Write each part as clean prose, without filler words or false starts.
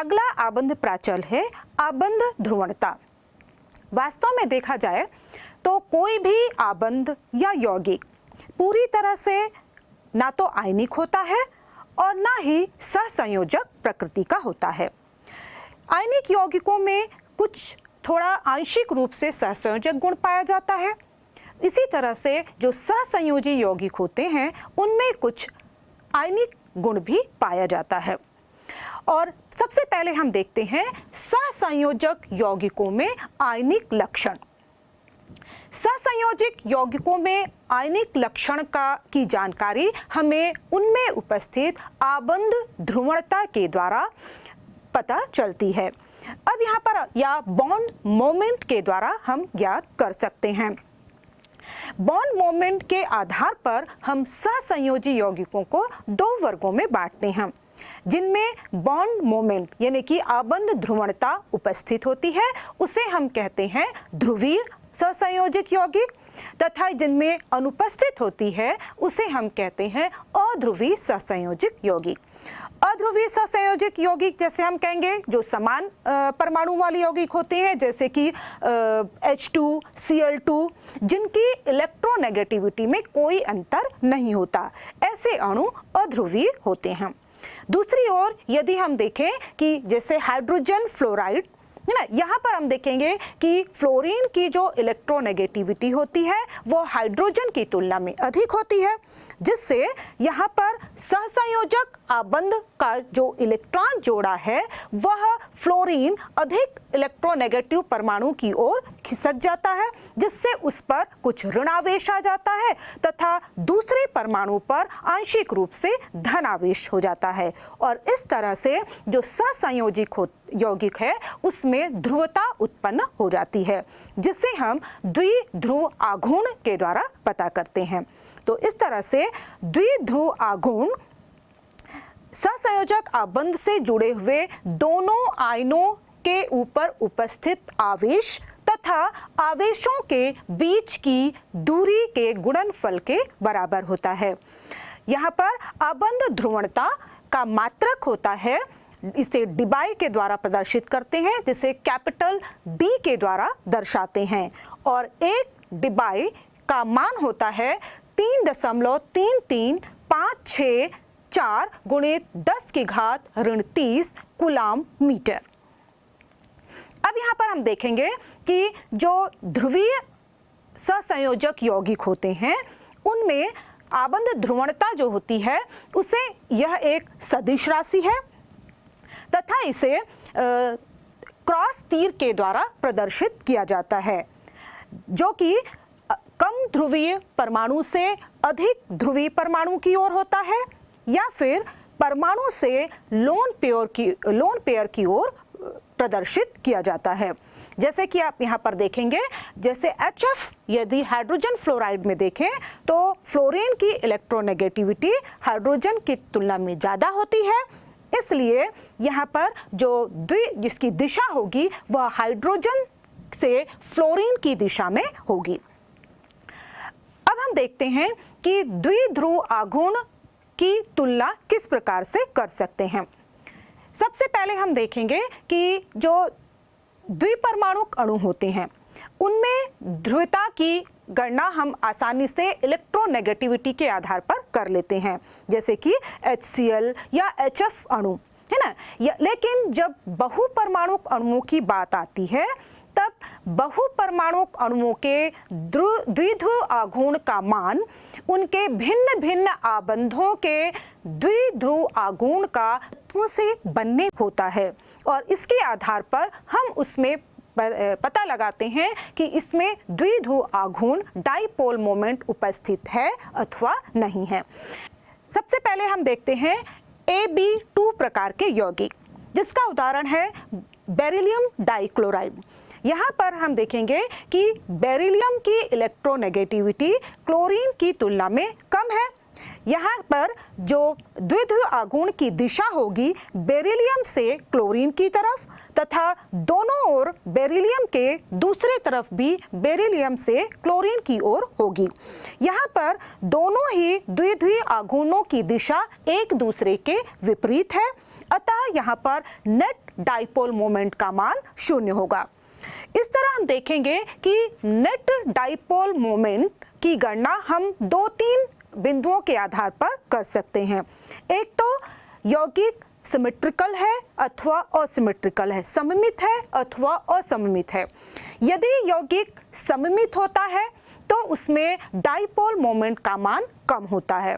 अगला आबंध प्राचल है आबंध ध्रुवणता। वास्तव में देखा जाए तो कोई भी आबंध या यौगिक पूरी तरह से ना तो आयनिक होता है और ना ही सहसंयोजक प्रकृति का होता है। आयनिक यौगिकों में कुछ थोड़ा आंशिक रूप से सहसंयोजक गुण पाया जाता है। इसी तरह से जो सहसंयोजी यौगिक होते हैं उनमें कुछ आयनिक गुण भी पाया जाता है। और सबसे पहले हम देखते हैं सहसंयोजक यौगिकों में आयनिक लक्षण। सहसंयोजक यौगिकों में आयनिक लक्षण की जानकारी हमें उनमें उपस्थित आबंध ध्रुवणता के द्वारा पता चलती है। अब यहाँ पर या बॉन्ड मोमेंट के द्वारा हम ज्ञात कर सकते हैं। बॉन्ड मोमेंट के आधार पर हम सहसंयोजी यौगिकों को दो वर्गों में बांटते हैं, जिनमें बॉन्ड मोमेंट यानी कि आबंध ध्रुवणता उपस्थित होती है उसे हम कहते हैं ध्रुवीय सहसंयोजक यौगिक, तथा जिनमें अनुपस्थित होती है उसे हम कहते हैं अध्रुवीय सहसंयोजक यौगिक। अध्रुवीय सहसंयोजक यौगिक जैसे हम कहेंगे जो समान परमाणु वाले यौगिक होते हैं, जैसे कि H2Cl2, जिनकी इलेक्ट्रोनेगेटिविटी में कोई अंतर नहीं होता, ऐसे अणु अध्रुवीय होते हैं। दूसरी ओर यदि हम देखें कि जैसे हाइड्रोजन फ्लोराइड है ना, यहाँ पर हम देखेंगे कि फ्लोरीन की जो इलेक्ट्रोनेगेटिविटी होती है वो हाइड्रोजन की तुलना में अधिक होती है, जिससे यहाँ पर सहसंयोजक आबंध का जो इलेक्ट्रॉन जोड़ा है वह फ्लोरीन अधिक इलेक्ट्रोनेगेटिव परमाणु की ओर खिसक जाता है, जिससे उस पर कुछ ऋणावेश आ जाता है तथा दूसरे परमाणु पर आंशिक रूप से धनावेश हो जाता है। और इस तरह से जो सहसंयोजक यौगिक है उसमें ध्रुवता उत्पन्न हो जाती है, जिसे हम द्विध्रुव आघूर्ण के द्वारा पता करते हैं। तो इस तरह से द्विध्रुव आघूर्ण सहसंयोजक आबंध से जुड़े हुए दोनों आयनों के ऊपर उपस्थित आवेश तथा आवेशों के बीच की दूरी के गुणनफल के बराबर होता है। यहाँ पर आबंध ध्रुवणता का मात्रक होता है, इसे डिबाई के द्वारा प्रदर्शित करते हैं, जिसे कैपिटल डी के द्वारा दर्शाते हैं। और एक डिबाई का मान होता है 3.33564 गुणित 10⁻³ कूलाम मीटर। अब यहाँ पर हम देखेंगे कि जो ध्रुवीय सहसंयोजक यौगिक होते हैं उनमें आबंध ध्रुवणता जो होती है उसे यह एक सदिश राशि है तथा इसे क्रॉस तीर के द्वारा प्रदर्शित किया जाता है, जो कि कम ध्रुवीय परमाणु से अधिक ध्रुवीय परमाणु की ओर होता है या फिर परमाणु से लोन पेयर की ओर प्रदर्शित किया जाता है। जैसे कि आप यहाँ पर देखेंगे, जैसे HF यदि हाइड्रोजन फ्लोराइड में देखें तो फ्लोरीन की इलेक्ट्रोनेगेटिविटी हाइड्रोजन की तुलना में ज़्यादा होती है, इसलिए यहाँ पर जो जिसकी दिशा होगी वह हाइड्रोजन से फ्लोरीन की दिशा में होगी। अब हम देखते हैं कि द्विध्रुव आघूर्ण की तुलना किस प्रकार से कर सकते हैं। सबसे पहले हम देखेंगे कि जो द्विपरमाणुक अणु होते हैं उनमें ध्रुवता की गणना हम आसानी से इलेक्ट्रोनेगेटिविटी के आधार पर कर लेते हैं, जैसे कि HCl या HF अणु है ना। लेकिन जब बहुपरमाणुक अणुओं की बात आती है तब बहुपरमाणुक अणुओं के द्विध्रुव आघूर्ण का मान उनके भिन्न भिन्न आबंधों के द्विध्रुव आघूर्ण का तत्वों से बनने होता है, और इसके आधार पर हम उसमें पता लगाते हैं कि इसमें द्विध्रुव आघूर्ण डाइपोल मोमेंट उपस्थित है अथवा नहीं है। सबसे पहले हम देखते हैं Ab2 प्रकार के यौगिक, जिसका उदाहरण है बेरिलियम डाइक्लोराइड। यहाँ पर हम देखेंगे कि बेरिलियम की इलेक्ट्रोनेगेटिविटी क्लोरीन की तुलना में कम है, यहाँ पर जो द्विध्रुव आघूर्ण की दिशा होगी बेरिलियम से क्लोरीन की तरफ तथा दोनों ओर बेरिलियम के दूसरे तरफ भी बेरिलियम से क्लोरीन की ओर होगी। यहाँ पर दोनों ही द्विध्रुव आघूर्णों की दिशा एक दूसरे के विपरीत है, अतः यहाँ पर नेट डाइपोल मोमेंट का मान 0 होगा। इस तरह हम देखेंगे कि नेट डाइपोल मोमेंट की गणना हम 2-3 बिंदुओं के आधार पर कर सकते हैं। एक तो यौगिक सिमेट्रिकल है अथवा असिमेट्रिकल है, सममित है अथवा असममित है। यदि यौगिक सममित होता है तो उसमें डाइपोल मोमेंट का मान कम होता है।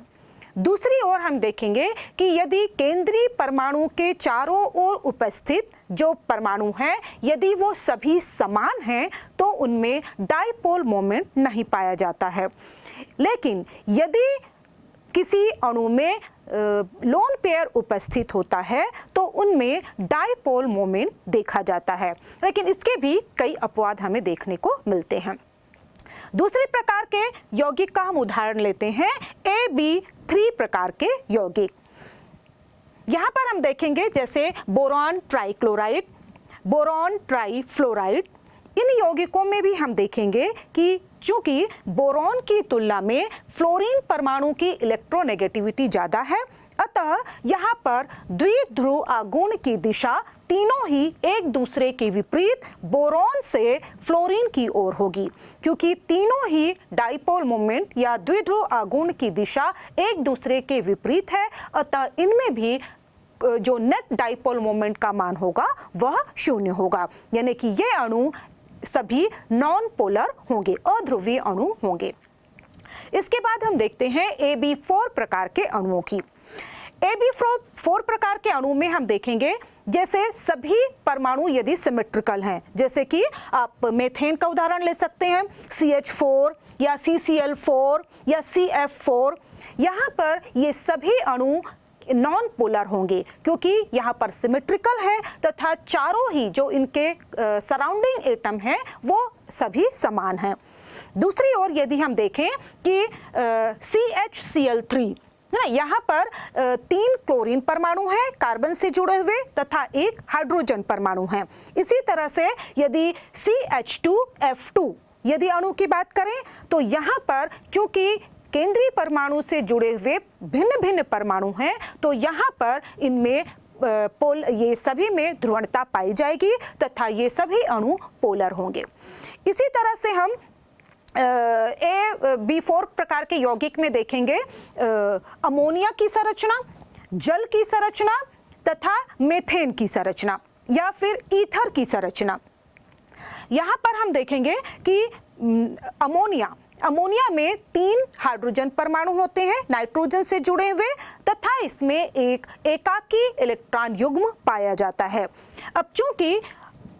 दूसरी ओर हम देखेंगे कि यदि केंद्रीय परमाणु के चारों ओर उपस्थित जो परमाणु हैं, यदि वो सभी समान हैं तो उनमें डाइपोल मोमेंट नहीं पाया जाता है। लेकिन यदि किसी अणु में लोन पेयर उपस्थित होता है तो उनमें डाइपोल मोमेंट देखा जाता है, लेकिन इसके भी कई अपवाद हमें देखने को मिलते हैं। दूसरे प्रकार के यौगिक का हम उदाहरण लेते हैं AB3 प्रकार के यौगिक। यहाँ पर हम देखेंगे जैसे बोरॉन ट्राइक्लोराइड, बोरॉन ट्राइफ्लोराइड। इन यौगिकों में भी हम देखेंगे कि चूंकि बोरॉन की तुलना में फ्लोरीन परमाणु की इलेक्ट्रोनेगेटिविटी ज़्यादा है, अतः यहाँ पर द्विध्रुव आघूर्ण की दिशा तीनों ही एक दूसरे के विपरीत बोरॉन से फ्लोरीन की ओर होगी। क्योंकि तीनों ही डाइपोल मोमेंट या द्विध्रुव आघूर्ण की दिशा एक दूसरे के विपरीत है, अतः इनमें भी जो नेट डाइपोल मोमेंट का मान होगा वह 0 होगा, यानी कि ये अणु सभी नॉन पोलर होंगे, अध्रुवीय अणु होंगे। इसके बाद हम देखते हैं AB4 प्रकार के अणुओं की। AB4 प्रकार के अणु में हम देखेंगे जैसे सभी परमाणु यदि सिमेट्रिकल हैं, जैसे कि आप मेथेन का उदाहरण ले सकते हैं, CH4 या CCl4 या CF4। यहाँ पर ये सभी अणु नॉन पोलर होंगे क्योंकि यहाँ पर सिमेट्रिकल है तथा चारों ही जो इनके सराउंडिंग एटम हैं वो सभी समान हैं। दूसरी ओर यदि हम देखें कि CHCl3 है ना, यहाँ पर 3 क्लोरीन परमाणु हैं कार्बन से जुड़े हुए तथा एक हाइड्रोजन परमाणु है। इसी तरह से यदि CH2F2 यदि अणु की बात करें तो यहाँ पर क्योंकि केंद्रीय परमाणु से जुड़े हुए भिन्न भिन्न परमाणु हैं तो यहाँ पर इनमें ये सभी में ध्रुवणता पाई जाएगी तथा ये सभी अणु पोलर होंगे। इसी तरह से हम AB4 प्रकार के यौगिक में देखेंगे अमोनिया की संरचना, जल की संरचना तथा मेथेन की संरचना या फिर ईथर की संरचना। यहाँ पर हम देखेंगे कि अमोनिया में 3 हाइड्रोजन परमाणु होते हैं नाइट्रोजन से जुड़े हुए तथा इसमें एक एकाकी इलेक्ट्रॉन युग्म पाया जाता है। अब चूंकि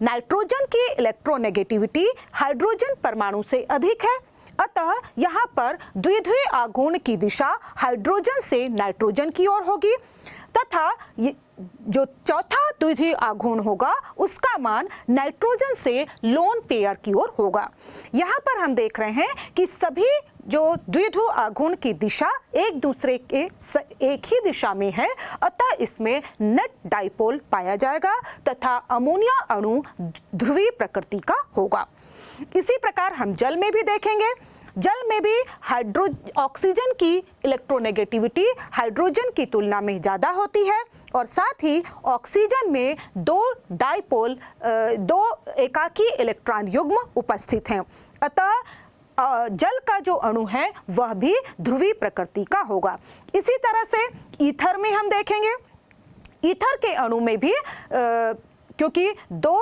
नाइट्रोजन की इलेक्ट्रोनेगेटिविटी हाइड्रोजन परमाणु से अधिक है, अतः यहाँ पर द्विध्रुव आघूर्ण की दिशा हाइड्रोजन से नाइट्रोजन की ओर होगी तथा जो चौथा द्विध्रुव आघूर्ण होगा उसका मान नाइट्रोजन से लोन पेयर की ओर होगा। यहाँ पर हम देख रहे हैं कि सभी जो द्विध्रुव आघूर्ण की दिशा एक दूसरे के एक ही दिशा में है, अतः इसमें नेट डाइपोल पाया जाएगा तथा अमोनिया अणु ध्रुवीय प्रकृति का होगा। इसी प्रकार हम जल में भी देखेंगे। जल में भी ऑक्सीजन की इलेक्ट्रोनेगेटिविटी हाइड्रोजन की तुलना में ज़्यादा होती है और साथ ही ऑक्सीजन में 2 एकाकी इलेक्ट्रॉन युग्म उपस्थित हैं, अतः जल का जो अणु है वह भी ध्रुवीय प्रकृति का होगा। इसी तरह से ईथर में हम देखेंगे, ईथर के अणु में भी क्योंकि 2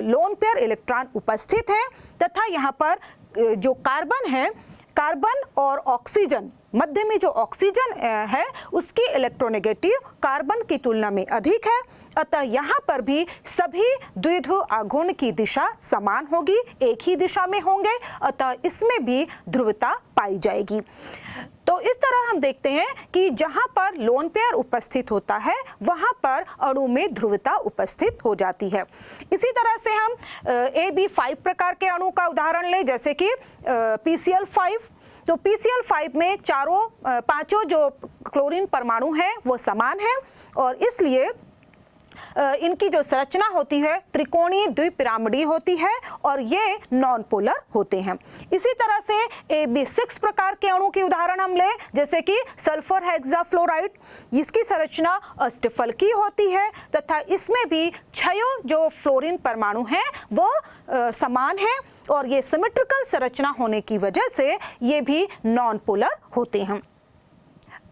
लोन पेयर इलेक्ट्रॉन उपस्थित हैं तथा यहाँ पर जो कार्बन है, कार्बन और ऑक्सीजन मध्य में जो ऑक्सीजन है उसकी इलेक्ट्रोनेगेटिव कार्बन की तुलना में अधिक है, अतः यहाँ पर भी सभी द्विध्रुव आघूर्ण की दिशा समान होगी, एक ही दिशा में होंगे, अतः इसमें भी ध्रुवता पाई जाएगी। तो इस तरह हम देखते हैं कि जहाँ पर लोन पेयर उपस्थित होता है वहाँ पर अणु में ध्रुवता उपस्थित हो जाती है। इसी तरह से हम AB5 प्रकार के अणु का उदाहरण लें, जैसे कि PCl5। तो PCl5 में पांचों जो क्लोरीन परमाणु हैं वो समान हैं और इसलिए इनकी जो संरचना होती है त्रिकोणीय द्विपिरामिडीय होती है और ये नॉन पोलर होते हैं। इसी तरह से AB6 प्रकार के अणु के उदाहरण हम ले, जैसे कि सल्फर हेक्साफ्लोराइड, इसकी संरचना अष्टफलकीय होती है तथा इसमें भी 6 जो फ्लोरीन परमाणु हैं वो समान हैं और ये सिमेट्रिकल संरचना होने की वजह से ये भी नॉन पोलर होते हैं।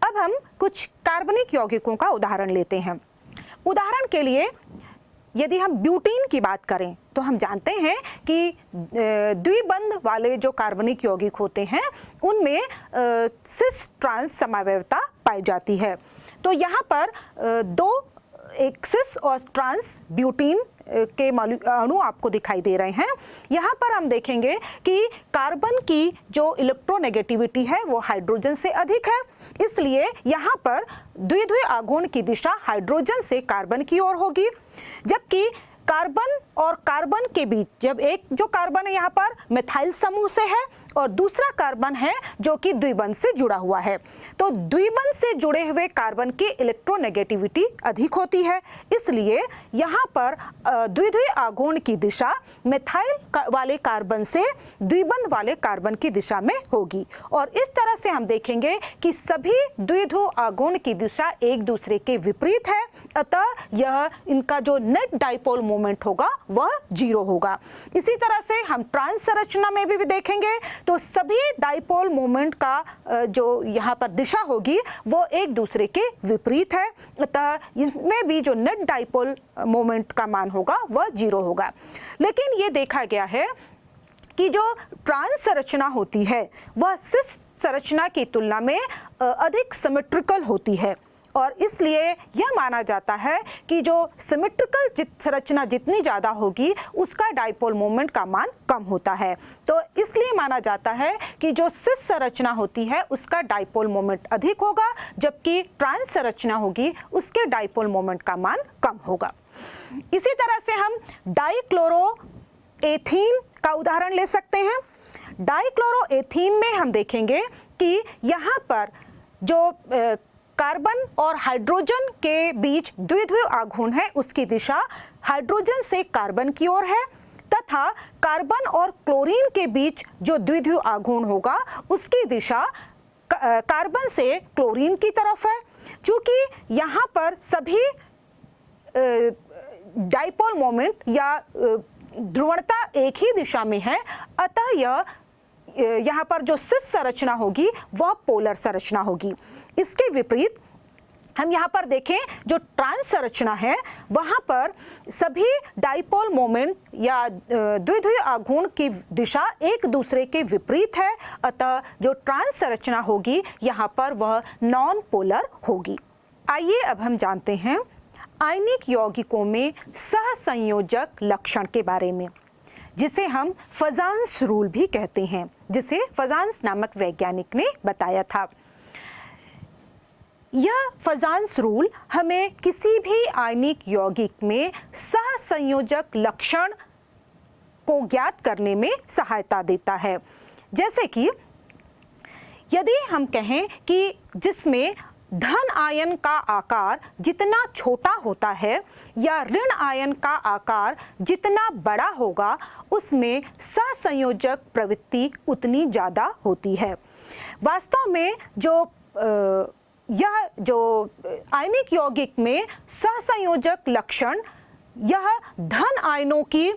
अब हम कुछ कार्बनिक यौगिकों का उदाहरण लेते हैं। उदाहरण के लिए यदि हम ब्यूटीन की बात करें तो हम जानते हैं कि द्विबंध वाले जो कार्बनिक यौगिक होते हैं उनमें सिस ट्रांस समवयवता पाई जाती है। तो यहाँ पर एक सिस और ट्रांस ब्यूटीन के अणु आपको दिखाई दे रहे हैं। यहाँ पर हम देखेंगे कि कार्बन की जो इलेक्ट्रोनेगेटिविटी है वो हाइड्रोजन से अधिक है, इसलिए यहाँ पर द्विध्रुवीय आघूर्ण की दिशा हाइड्रोजन से कार्बन की ओर होगी, जबकि कार्बन और कार्बन के बीच जब एक जो कार्बन है यहाँ पर मिथाइल समूह से है और दूसरा कार्बन है जो कि द्विबंध से जुड़ा हुआ है, तो द्विबंध से जुड़े हुए कार्बन की इलेक्ट्रोनेगेटिविटी अधिक होती है, इसलिए यहाँ पर द्विध्रुवीय आघूर्ण की दिशा मिथाइल वाले कार्बन से द्विबंध वाले कार्बन की दिशा में होगी। और इस तरह से हम देखेंगे कि सभी द्विध्रुव आघूर्ण की दिशा एक दूसरे के विपरीत है, अतः यह इनका जो नेट डाइपोल मोमेंट होगा वह 0 होगा। इसी तरह से हम ट्रांस संरचना में भी देखेंगे तो सभी डाइपोल मोमेंट का जो यहाँ पर दिशा होगी वो एक दूसरे के विपरीत है, अतः इसमें भी जो नेट डाइपोल मोमेंट का मान होगा वह 0 होगा। लेकिन ये देखा गया है कि जो ट्रांस संरचना होती है वह सिस संरचना की तुलना में अधिक सिमेट्रिकल होती है और इसलिए यह माना जाता है कि जो सिमेट्रिकल संरचना जितनी ज़्यादा होगी उसका डाइपोल मोमेंट का मान कम होता है। तो इसलिए माना जाता है कि जो सिस संरचना होती है उसका डाइपोल मोमेंट अधिक होगा, जबकि ट्रांस संरचना होगी उसके डाइपोल मोमेंट का मान कम होगा। इसी तरह से हम डाइक्लोरोएथीन का उदाहरण ले सकते हैं। डाइक्लोरोएथीन में हम देखेंगे कि यहाँ पर जो कार्बन और हाइड्रोजन के बीच द्विध्रुवीय आघूर्ण है उसकी दिशा हाइड्रोजन से कार्बन की ओर है तथा कार्बन और क्लोरीन के बीच जो द्विध्रुवीय आघूर्ण होगा उसकी दिशा कार्बन से क्लोरीन की तरफ है। चूंकि यहाँ पर सभी डाइपोल मोमेंट या ध्रुवणता एक ही दिशा में है, अतः यहाँ पर जो सिस संरचना होगी वह पोलर संरचना होगी। इसके विपरीत हम यहाँ पर देखें जो ट्रांस संरचना है वहाँ पर सभी डाइपोल मोमेंट या द्विध्रुवीय आघूर्ण की दिशा एक दूसरे के विपरीत है, अतः जो ट्रांस संरचना होगी यहाँ पर वह नॉन पोलर होगी। आइए अब हम जानते हैं आयनिक यौगिकों में सहसंयोजक लक्षण के बारे में, जिसे हम फजांस रूल भी कहते हैं, जिसे फजांस नामक वैज्ञानिक ने बताया था। यह फजांस रूल हमें किसी भी आयनिक यौगिक में सहसंयोजक लक्षण को ज्ञात करने में सहायता देता है। जैसे कि यदि हम कहें कि जिसमें धन आयन का आकार जितना छोटा होता है या ऋण आयन का आकार जितना बड़ा होगा उसमें सहसंयोजक प्रवृत्ति उतनी ज़्यादा होती है। वास्तव में यह जो आयनिक यौगिक में सहसंयोजक लक्षण यह धन आयनों की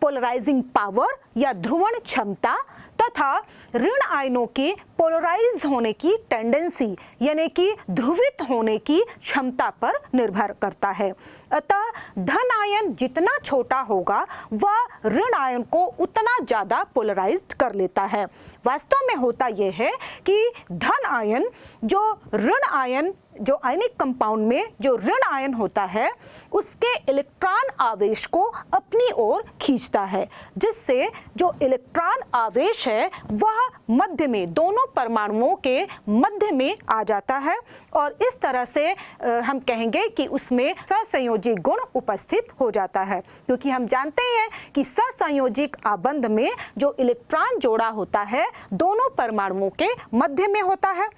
पोलराइजिंग पावर या ध्रुवण क्षमता तथा ऋण आयनों के पोलराइज होने की टेंडेंसी यानी कि ध्रुवित होने की क्षमता पर निर्भर करता है। अतः धन आयन जितना छोटा होगा वह ऋण आयन को उतना ज़्यादा पोलराइज्ड कर लेता है। वास्तव में होता यह है कि धन आयन जो ऋण आयन जो आयनिक कंपाउंड में जो ऋण आयन होता है उसके इलेक्ट्रॉन आवेश को अपनी ओर खींचता है, जिससे जो इलेक्ट्रॉन आवेश है वह मध्य में, दोनों परमाणुओं के मध्य में आ जाता है और इस तरह से हम कहेंगे कि उसमें सहसंयोजी गुण उपस्थित हो जाता है, क्योंकि हम जानते हैं कि सहसंयोजिक आबंध में जो इलेक्ट्रॉन जोड़ा होता है दोनों परमाणुओं के मध्य में होता है।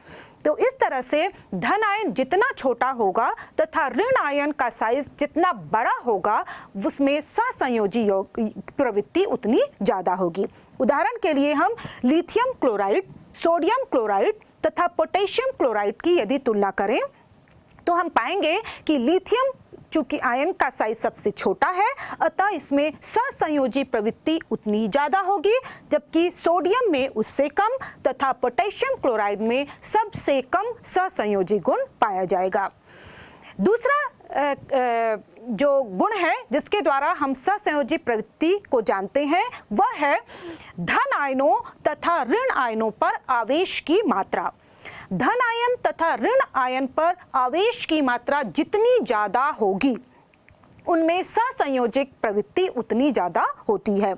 तो इस तरह से धन आयन जितना छोटा होगा तथा ऋण आयन का साइज जितना बड़ा होगा उसमें सहसंयोजी प्रवृत्ति उतनी ज़्यादा होगी। उदाहरण के लिए हम लिथियम क्लोराइड, सोडियम क्लोराइड तथा पोटेशियम क्लोराइड की यदि तुलना करें तो हम पाएंगे कि लिथियम चूंकि आयन का साइज सबसे छोटा है अतः इसमें सहसंयोजी प्रवृत्ति उतनी ज़्यादा होगी, जबकि सोडियम में उससे कम तथा पोटेशियम क्लोराइड में सबसे कम सहसंयोजी गुण पाया जाएगा। दूसरा जो गुण है जिसके द्वारा हम सहसंयोजी प्रवृत्ति को जानते हैं वह है धन आयनों तथा ऋण आयनों पर आवेश की मात्रा। धन आयन तथा ऋण आयन पर आवेश की मात्रा जितनी ज़्यादा होगी उनमें सहसंयोजिक प्रवृत्ति उतनी ज़्यादा होती है।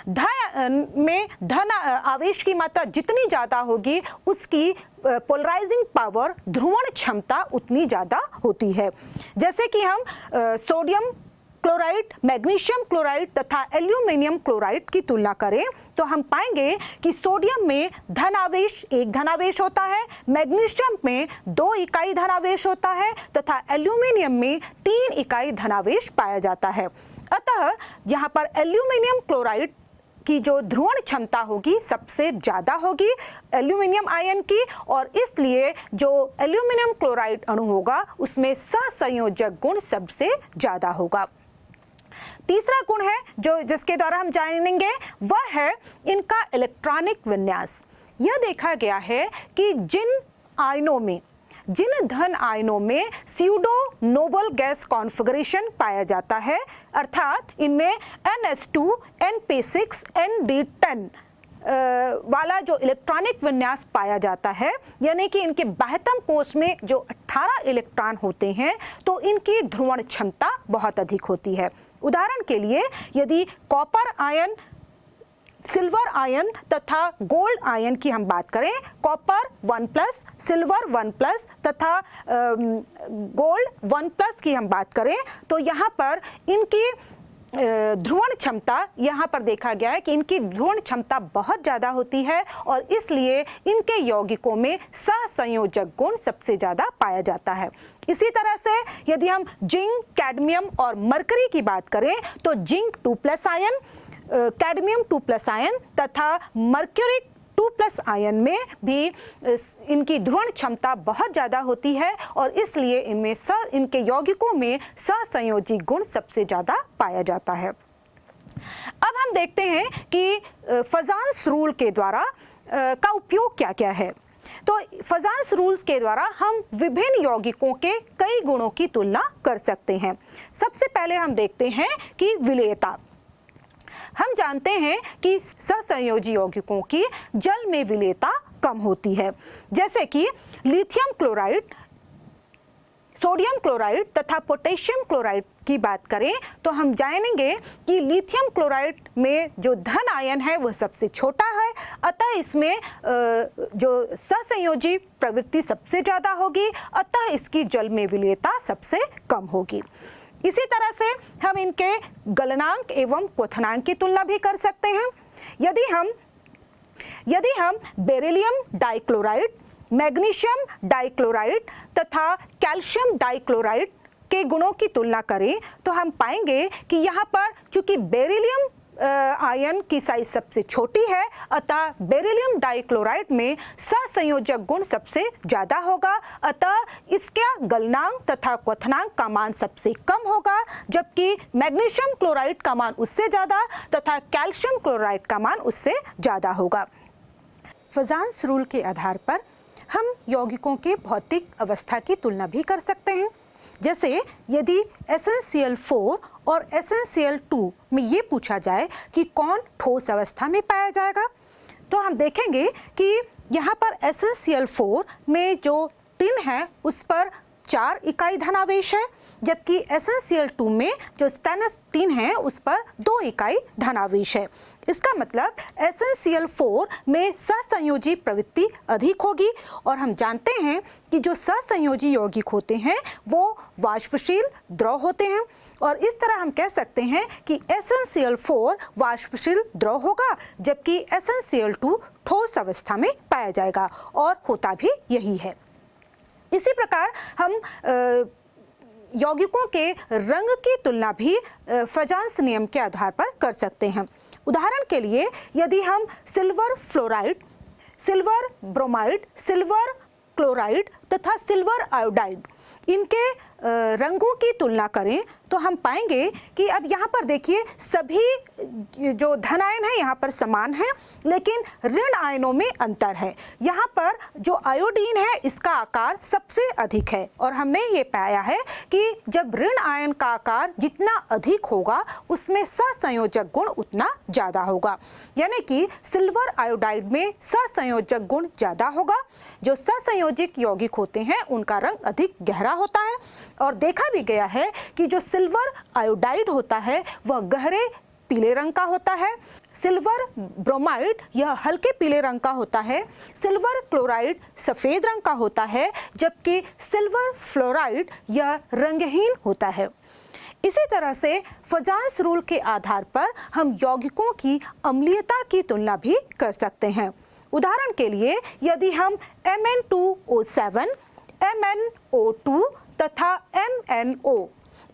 धन आवेश की मात्रा जितनी ज़्यादा होगी उसकी पोलराइजिंग पावर, ध्रुवण क्षमता उतनी ज़्यादा होती है। जैसे कि हम सोडियम क्लोराइड, मैग्नीशियम क्लोराइड तथा एल्यूमिनियम क्लोराइड की तुलना करें तो हम पाएंगे कि सोडियम में धनावेश 1 धनावेश होता है, मैग्नीशियम में 2 इकाई धनावेश होता है तथा एल्यूमिनियम में 3 इकाई धनावेश पाया जाता है। अतः यहाँ पर एल्यूमिनियम क्लोराइड की जो ध्रुवण क्षमता होगी सबसे ज़्यादा होगी एल्यूमिनियम आयन की, और इसलिए जो एल्यूमिनियम क्लोराइड अणु होगा उसमें सहसंयोजक गुण सबसे ज़्यादा होगा। तीसरा गुण है जो जिसके द्वारा हम जानेंगे वह है इनका इलेक्ट्रॉनिक विन्यास। यह देखा गया है कि जिन धन आयनों में स्यूडो नोबल गैस कॉन्फ़िगरेशन पाया जाता है, अर्थात इनमें NH2, NP6, ND10 वाला जो इलेक्ट्रॉनिक विन्यास पाया जाता है, यानी कि इनके बाह्यतम कोश में जो 18 इलेक्ट्रॉन होते हैं तो इनकी ध्रुवण क्षमता बहुत अधिक होती है। उदाहरण के लिए यदि कॉपर आयन, सिल्वर आयन तथा गोल्ड आयन की हम बात करें, कॉपर 1+, सिल्वर 1+ तथा गोल्ड 1+ की हम बात करें तो यहाँ पर इनकी ध्रुवण क्षमता, यहाँ पर देखा गया है कि इनकी ध्रुवण क्षमता बहुत ज़्यादा होती है और इसलिए इनके यौगिकों में सहसंयोजक गुण सबसे ज़्यादा पाया जाता है। इसी तरह से यदि हम जिंक, कैडमियम और मरकरी की बात करें तो जिंक 2+ आयन, कैडमियम 2+ आयन तथा मर्क्यूरी 2+ आयन में भी इनकी ध्रुवण क्षमता बहुत ज़्यादा होती है और इसलिए इनके यौगिकों में सहसंयोजी गुण सबसे ज़्यादा पाया जाता है। अब हम देखते हैं कि फजान्स रूल के द्वारा का उपयोग क्या क्या है। तो फजान्स रूल्स के द्वारा हम विभिन्न यौगिकों के कई गुणों की तुलना कर सकते हैं। सबसे पहले हम देखते हैं कि विलेयता। हम जानते हैं कि सहसंयोजी यौगिकों की जल में विलेयता कम होती है। जैसे कि लिथियम क्लोराइड, सोडियम क्लोराइड तथा पोटेशियम क्लोराइड की बात करें तो हम जानेंगे कि लिथियम क्लोराइड में जो धन आयन है वह सबसे छोटा है, अतः इसमें जो सहसंयोजी प्रवृत्ति सबसे ज़्यादा होगी, अतः इसकी जल में विलेयता सबसे कम होगी। इसी तरह से हम इनके गलनांक एवं क्वथनांक की तुलना भी कर सकते हैं। यदि हम बेरिलियम डाइक्लोराइड, मैग्नीशियम डाइक्लोराइड तथा कैल्शियम डाइक्लोराइड के गुणों की तुलना करें तो हम पाएंगे कि यहाँ पर चूंकि बेरिलियम आयन की साइज सबसे छोटी है, अतः बेरिलियम डाइक्लोराइड में सहसंयोजक गुण सबसे ज़्यादा होगा, अतः इसका गलनांक तथा क्वथनांक का मान सबसे कम होगा, जबकि मैग्नीशियम क्लोराइड का मान उससे ज़्यादा तथा कैल्शियम क्लोराइड का मान उससे ज़्यादा होगा। फजान्स रूल के आधार पर हम यौगिकों के भौतिक अवस्था की तुलना भी कर सकते हैं। जैसे यदि SnCl4 और SnCl2 में ये पूछा जाए कि कौन ठोस अवस्था में पाया जाएगा, तो हम देखेंगे कि यहाँ पर SnCl4 में जो टिन है उस पर 4 इकाई धनावेश है, जबकि SnCl2 में जो स्टेनस टिन है उस पर 2 इकाई धनावेश है। इसका मतलब SnCl4 में सहसंयोजी प्रवृत्ति अधिक होगी और हम जानते हैं कि जो सहसंयोजी यौगिक होते हैं वो वाष्पशील द्रव होते हैं और इस तरह हम कह सकते हैं कि SnCl4 वाष्पशील द्रव होगा जबकि SnCl2 ठोस अवस्था में पाया जाएगा और होता भी यही है। इसी प्रकार हम यौगिकों के रंग की तुलना भी फजांस नियम के आधार पर कर सकते हैं। उदाहरण के लिए यदि हम silver fluoride, silver bromide, silver chloride तथा सिल्वर आयोडाइड इनके रंगों की तुलना करें तो हम पाएंगे कि अब यहाँ पर देखिए सभी जो धन आयन है यहाँ पर समान है लेकिन ऋण आयनों में अंतर है। यहाँ पर जो आयोडीन है इसका आकार सबसे अधिक है और हमने ये पाया है कि जब ऋण आयन का आकार जितना अधिक होगा उसमें सहसंयोजक गुण उतना ज़्यादा होगा, यानी कि सिल्वर आयोडाइड में सहसंयोजक गुण ज़्यादा होगा। जो सहसंयोजक यौगिक होते हैं उनका रंग अधिक गहरा होता है और देखा भी गया है कि जो सिल्वर आयोडाइड होता है वह गहरे पीले रंग का होता है, सिल्वर ब्रोमाइड यह हल्के पीले रंग का होता है, सिल्वर क्लोराइड सफ़ेद रंग का होता है जबकि सिल्वर फ्लोराइड यह रंगहीन होता है। इसी तरह से फजांस रूल के आधार पर हम यौगिकों की अम्लीयता की तुलना भी कर सकते हैं। उदाहरण के लिए यदि हम Mn2O7, MnO2 तथा MnO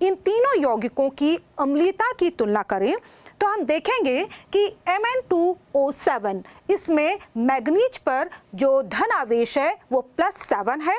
इन तीनों यौगिकों की अम्लीयता की तुलना करें तो हम देखेंगे कि Mn2O7 इसमें मैग्नीज पर जो धन आवेश है वो +7 है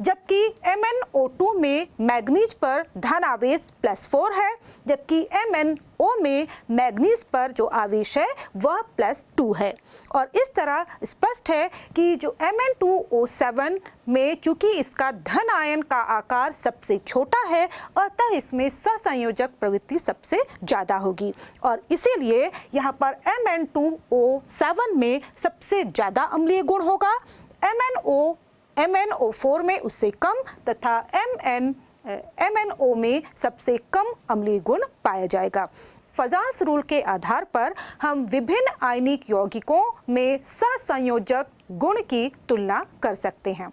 जबकि MnO2 में मैग्नीज पर धन आवेश +4 है जबकि MnO में मैग्नीज पर जो आवेश है वह +2 है। और इस तरह स्पष्ट है कि जो Mn2O7 में चूंकि इसका धन आयन का आकार सबसे छोटा है अतः इसमें सहसंयोजक प्रवृत्ति सबसे ज़्यादा होगी और इसीलिए यहाँ पर Mn2O7 में सबसे ज़्यादा अम्लीय गुण होगा, MnO4 में उससे कम तथा MnO में सबसे कम अम्लीय गुण पाया जाएगा। फजांस रूल के आधार पर हम विभिन्न आयनिक यौगिकों में सहसंयोजक गुण की तुलना कर सकते हैं।